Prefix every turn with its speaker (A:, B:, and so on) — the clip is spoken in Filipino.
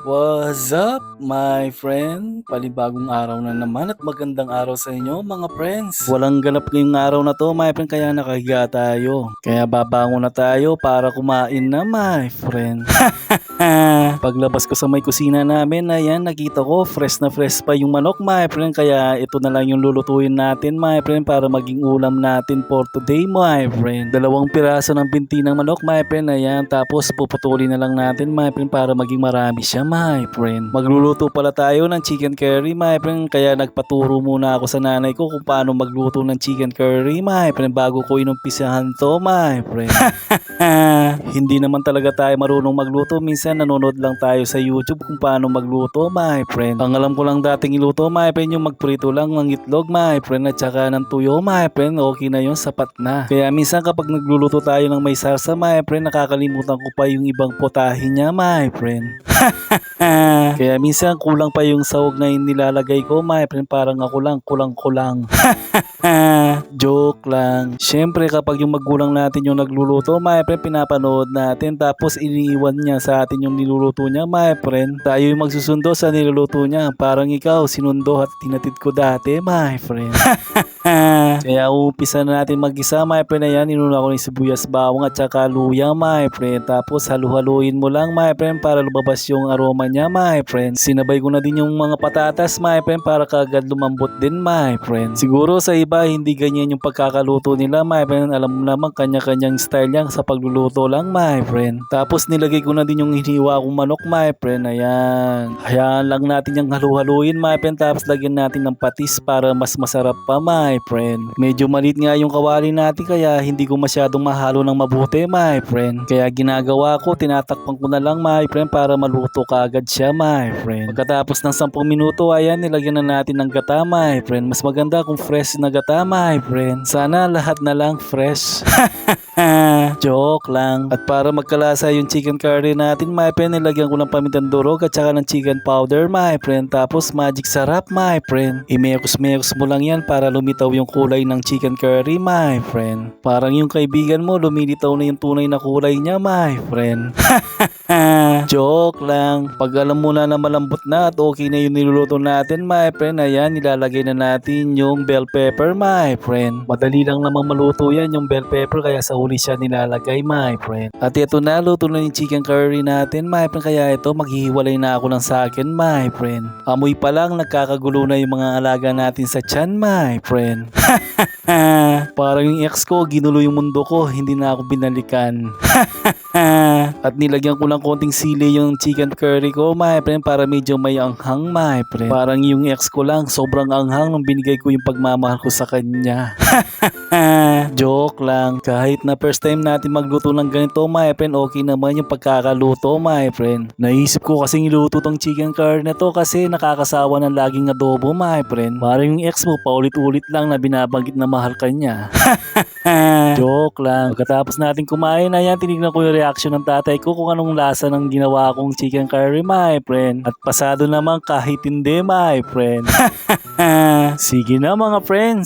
A: What's up, my friend? Palibagong araw na naman at magandang araw sa inyo, mga friends. Walang ganap ngayong araw na to, my friend, kaya nakahiga tayo. Kaya babangon na tayo para kumain na, my friend. Paglabas ko sa may kusina namin, ayan, nakita ko fresh na fresh pa yung manok, my friend. Kaya ito na lang yung lulutuin natin, my friend, para maging ulam natin for today, my friend. 2 piraso ng binti ng manok, my friend, ayan. Tapos puputulin na lang natin, my friend, para maging marami siya, my friend. Magluluto pala tayo ng chicken curry, my friend. Kaya nagpaturo muna ako sa nanay ko kung paano magluto ng chicken curry, my friend, bago ko inumpisahan to, my friend. Hindi naman talaga tayo marunong magluto. Minsan nanonood lang tayo sa YouTube kung paano magluto, my friend. Ang alam ko lang dating iluto, my friend, yung magprito lang ng itlog, my friend, at saka ng tuyo, my friend. Okay na yun, sapat na. Kaya minsan kapag nagluluto tayo ng may sarsa, my friend, nakakalimutan ko pa yung ibang putahe niya, my friend. Kaya minsan kulang pa yung sahog na nilalagay ko, my friend, parang ako lang, kulang-kulang. Joke lang. Siyempre kapag yung magulang natin yung nagluluto, my friend, pinapanood natin tapos iniiwan niya sa atin yung niluluto niya, my friend. Tayo yung magsusundo sa niluluto niya. Parang ikaw, sinundo at tinatid ko dati, my friend. Kaya umpisa na natin mag-isa, my friend. Ayan, inuna ko ng sibuyas, bawang at saka luya, my friend. Tapos halu-haluin mo lang, my friend, para lumabas yung aroma niya, my friend. Sinabay ko na din yung mga patatas, my friend, para kagad lumambot din, my friend. Siguro sa iba hindi ganyan yung pagkakaluto nila, my friend. Alam mo naman kanya-kanyang style yan sa pagluluto lang, my friend. Tapos nilagay ko na din yung hiniwa kong manok, my friend. Ayan. Hayaan lang natin yung halu-haluin, my friend. Tapos lagyan natin ng patis para mas masarap pa, my friend. Medyo maliit nga yung kawali natin kaya hindi ko masyadong mahalo ng mabuti, my friend. Kaya ginagawa ko, tinatakpan ko na lang, my friend, para maluto kaagad siya, my friend. Pagkatapos ng 10 minuto, ayan, nilagyan na natin ng gata, my friend. Mas maganda kung fresh na gata, my friend. Sana lahat na lang fresh. Joke lang. At para magkalasa yung chicken curry natin, my friend, nilagyan ko ng pamintang durog at saka ng chicken powder, my friend. Tapos magic sarap, my friend. Imekos-mekos mo lang yan para lumitaw yung kulay ng chicken curry, my friend. Parang yung kaibigan mo, lumilitaw na yung tunay na kulay niya, my friend. Joke lang. Pag alam mo na malambot na at okay na yung niluluto natin, my friend, ayan, nilalagay na natin yung bell pepper, my friend. Madali lang namang maluto yan, yung bell pepper, kaya sa huli siya nilalagay, my friend. At ito na, luto na yung chicken curry natin, my friend. Kaya ito, maghihiwalay na ako ng sakin, my friend. Amoy pa lang, nagkakagulo na yung mga alaga natin sa tiyan, my friend. Parang yung ex ko, ginulo yung mundo ko, hindi na ako binalikan. At nilagyan ko lang konting sili yung chicken curry ko, my friend, para medyo may anghang, my friend. Parang yung ex ko lang, sobrang anghang nung binigay ko yung pagmamahal ko sa kanya. Joke lang. Kahit na first time natin magluto ng ganito, my friend, okay naman yung pagkakaluto, my friend. Naisip ko kasing iluto tong chicken curry na to kasi nakakasawa ng laging adobo, my friend. Parang yung ex mo, paulit-ulit lang na binabanggit na mahal ka niya. Joke lang. Pagkatapos natin kumain, ayan, tinignan ko yung reaction ng tatay ko kung anong lasa ng ginawa kong chicken curry, my friend. At pasado naman kahit hindi, my friend. Sige na, mga friends.